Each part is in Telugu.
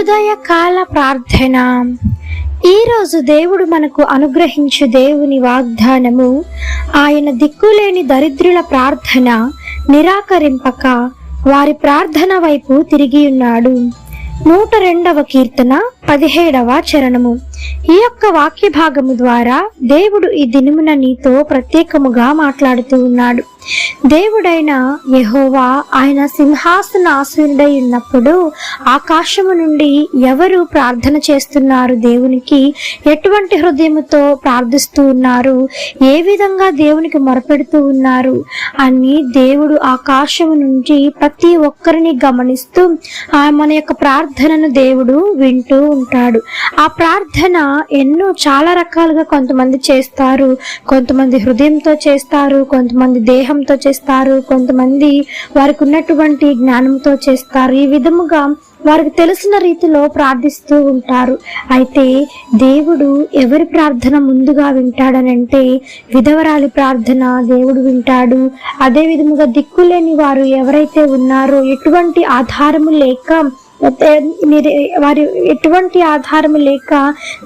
ఉదయకాల ప్రార్థన. ఈరోజు దేవుడు మనకు అనుగ్రహించు దేవుని వాగ్దానము, ఆయన దిక్కులేని దరిద్రుల ప్రార్థన నిరాకరింపక వారి ప్రార్థన వైపు తిరిగి ఉన్నాడు. 102వ కీర్తన 17వ చరణము. ఈ యొక్క వాక్య భాగము ద్వారా దేవుడు ఈ దినమున నీతో ప్రత్యేకముగా మాట్లాడుతూ ఉన్నాడు. దేవుడైన యెహోవా ఆయన సింహాసనాసీనుడై ఉన్నప్పుడు ఆకాశము నుండి ఎవరు ప్రార్థన చేస్తున్నారు, దేవునికి ఎటువంటి హృదయముతో ప్రార్థిస్తూ ఉన్నారు, ఏ విధంగా దేవునికి మొరపెడుతూ ఉన్నారు అని దేవుడు ఆకాశము నుండి ప్రతి ఒక్కరిని గమనిస్తూ మన యొక్క ప్రార్థనను దేవుడు వింటూ ఉంటాడు. ఆ ప్రార్థన చాలా రకాలుగా కొంతమంది చేస్తారు. కొంతమంది హృదయంతో చేస్తారు, కొంతమంది దేహంతో చేస్తారు, కొంతమంది వారికి ఉన్నటువంటి జ్ఞానంతో చేస్తారు. ఈ విధముగా వారికి తెలిసిన రీతిలో ప్రార్థిస్తూ ఉంటారు. అయితే దేవుడు ఎవరి ప్రార్థన ముందుగా వింటాడనంటే విధవరాలి ప్రార్థన దేవుడు వింటాడు. అదే విధముగా దిక్కులేని వారు ఎవరైతే ఉన్నారో, ఎటువంటి ఆధారము లేక వారి ఎటువంటి ఆధారము లేక,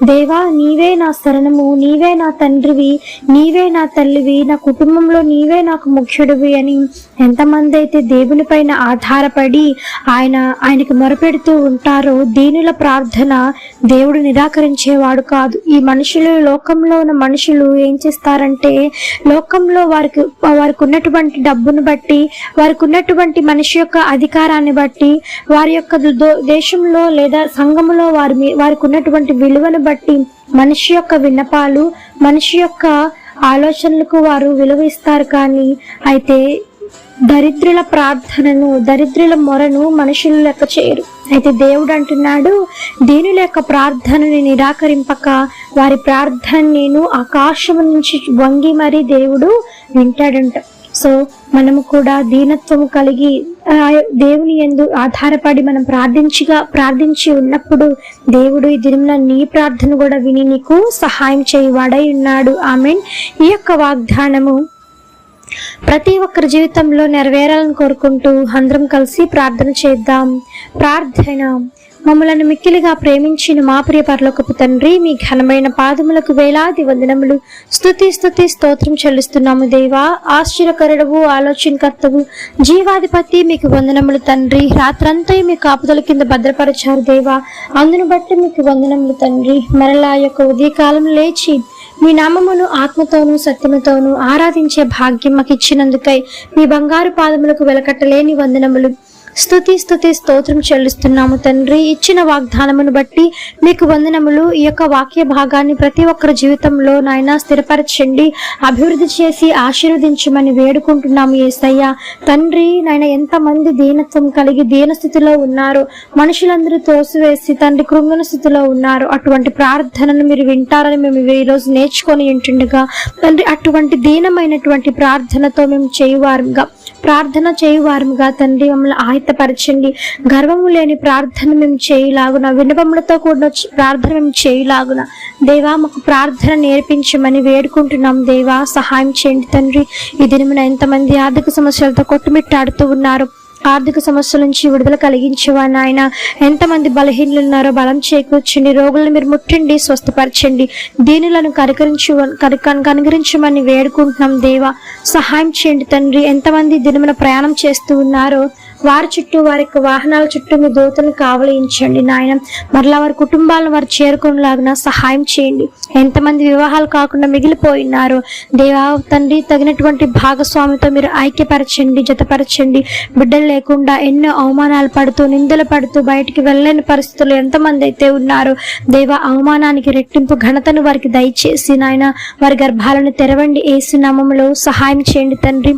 దేవా నీవే నా శరణము, నీవే నా తండ్రివి, నీవే నా తల్లివి, నా కుటుంబంలో నీవే నాకు ముఖ్యుడివి అని ఎంతమంది అయితే దేవుని పైన ఆధారపడి ఆయనకి మొరపెడుతూ ఉంటారో, దీనుల ప్రార్థన దేవుడు నిరాకరించేవాడు కాదు. ఈ లోకంలో ఉన్న మనుషులు ఏం చేస్తారంటే, లోకంలో వారికి ఉన్నటువంటి డబ్బును బట్టి, వారికి ఉన్నటువంటి మనిషి యొక్క అధికారాన్ని బట్టి, వారి యొక్క దేశంలో లేదా సంఘములో వారికి ఉన్నటువంటి విలువను బట్టి మనిషి యొక్క విన్నపాలు, మనిషి యొక్క ఆలోచనలకు వారు విలువ ఇస్తారు. కానీ అయితే దరిద్రుల ప్రార్థనను, దరిద్రుల మొరను మనుషులు లెక్క చేయరు. అయితే దేవుడు అంటున్నాడు, దీనుల యొక్క ప్రార్థనని నిరాకరింపక వారి ప్రార్థన నేను ఆకాశం నుంచి వంగి మరీ దేవుడు వింటాడంట. సో మనము కూడా దీనత్వము కలిగి దేవుని యందు ఆధారపడి మనం ప్రార్థించి ఉన్నప్పుడు దేవుడు ఈ దినమున నీ ప్రార్థన కూడా విని నీకు సహాయం చేయవాడై ఉన్నాడు. ఆమేన్. ఈ యొక్క వాగ్దానము ప్రతి ఒక్కరి జీవితంలో నెరవేరాలని కోరుకుంటూ అందరం కలిసి ప్రార్థన చేద్దాం. ప్రార్థన. మమ్మలను మిక్కిలిగా ప్రేమించిన మా ప్రియ పరలోకపు తండ్రి, మీ ఘనమైన పాదములకు వేలాది వందనములు, స్తుతి స్తోత్రం చెల్లిస్తున్నాము దేవా. ఆశ్చర్యకరుడవు, ఆలోచనకర్తవు, జీవాధిపతి, మీకు వందనములు తండ్రి. రాత్రంతా మీ కాపుదల కింద భద్రపరచారు దేవా, అందును బట్టి మీకు వందనములు తండ్రి. మరలా యొక్క ఉదయకాలం లేచి మీ నామమును ఆత్మతోనూ సత్యముతోనూ ఆరాధించే భాగ్యం మాకు ఇచ్చినందుకై మీ బంగారు పాదములకు వెలకట్టలేని వందనములు, స్తుతి స్తోత్రం చెల్లిస్తున్నాము తండ్రి. ఇచ్చిన వాగ్దానమును బట్టి మీకు వందనములు. ఈ యొక్క వాక్య భాగాన్ని ప్రతి ఒక్కరి జీవితంలో నాయన స్థిరపరచండి, అభివృద్ధి చేసి ఆశీర్వదించమని వేడుకుంటున్నాము యేసయ్య. తండ్రి నాయన ఎంతమంది దీనత్వం కలిగి దీనస్థితిలో ఉన్నారు, మనుషులందరూ తోసివేసి తండ్రి కృంగన స్థితిలో ఉన్నారు, అటువంటి ప్రార్థనను మీరు వింటారని మేము ఈరోజు నేర్చుకొని ఉంటుండగా తండ్రి, అటువంటి దీనమైనటువంటి ప్రార్థనతో మేము ప్రార్థన చేయువారుగా తండ్రి మమ్మల్ని ఆయత్తపరచండి. గర్వము లేని ప్రార్థన మేము చేయలాగున, విన్నపములతో కూడిన ప్రార్థన మేము చేయలాగున దేవా మాకు ప్రార్థన నేర్పించమని వేడుకుంటున్నాం దేవా. సహాయం చేయండి తండ్రి. ఈ దినమున ఎంతమంది ఆర్థిక సమస్యలతో కొట్టుమిట్టాడుతూ ఉన్నారు, ఆర్థిక సమస్యల నుంచి విడుదల కలిగించేవా నాయన. ఎంతమంది బలహీనలు ఉన్నారో బలం చేకూర్చండి, రోగులను మీరు ముట్టండి, స్వస్థపరచండి, దీనులను కనికరించమని వేడుకుంటున్నాం దేవా. సహాయం చేయండి తండ్రి. ఎంతమంది దినమున ప్రయాణం చేస్తూ ఉన్నారో వారి చుట్టూ, వారి యొక్క వాహనాల చుట్టూ మీ దూతను కావలించండి నాయన. మరలా వారి కుటుంబాలను వారు చేరుకునేలాగా సహాయం చేయండి. ఎంతమంది వివాహాలు కాకుండా మిగిలిపోయినారో దేవా తండ్రి, తగినటువంటి భాగస్వామితో మీరు ఐక్యపరచండి, జతపరచండి. బిడ్డలు లేకుండా ఎన్నో అవమానాలు పడుతూ, నిందలు పడుతూ బయటికి వెళ్ళలేని పరిస్థితులు ఎంతమంది అయితే ఉన్నారో దేవా, అవమానానికి రెట్టింపు ఘనతను వారికి దయచేసి నాయన వారి గర్భాలను తెరవండి. యేసు నామములో సహాయం చేయండి తండ్రి.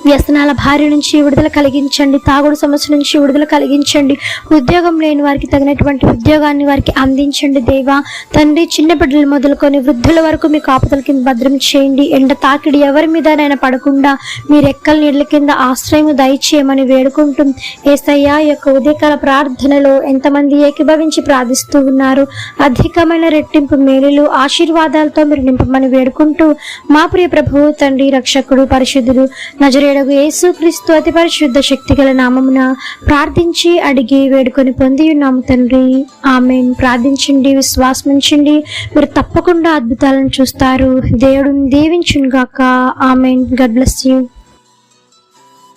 వ్యసనాల భార్య నుంచి విడుదల కలిగించండి, తాగుడు సమస్య నుంచి విడుదల కలిగించండి. ఉద్యోగం లేని వారికి తగినటువంటి ఉద్యోగాన్ని వారికి అందించండి దేవా తండ్రి. చిన్న బిడ్డలు మొదలుకొని వృద్ధుల వరకు మీ కాపుదల కింద భద్రం చేయండి. ఎండ తాకిడి ఎవరి మీదనైనా పడకుండా మీ రెక్కల నీళ్ల కింద ఆశ్రయము దయచేయమని వేడుకుంటూ యేసయ్య యొక్క ఉదయకాల ప్రార్థనలో ఎంతమంది ఏకీభవించి ప్రార్థిస్తూ ఉన్నారు, అధికమైన రెట్టింపు మేలులు ఆశీర్వాదాలతో మీరు నింపమని వేడుకుంటూ మా ప్రియ ప్రభువు తండ్రి, రక్షకుడు, పరిశుద్ధుడు, నజరేయుడగు యేసుక్రీస్తు అతి పరిశుద్ధ శక్తిగల నామమున ప్రార్థించి అడిగి వేడుకొని పొంది ఉన్నాము తండ్రి. ఆమేన్. ప్రార్థించండి, విశ్వాసం ఉంచండి, మీరు తప్పకుండా అద్భుతాలను చూస్తారు. దేవుడు దీవించును గాక. ఆమేన్. God bless you.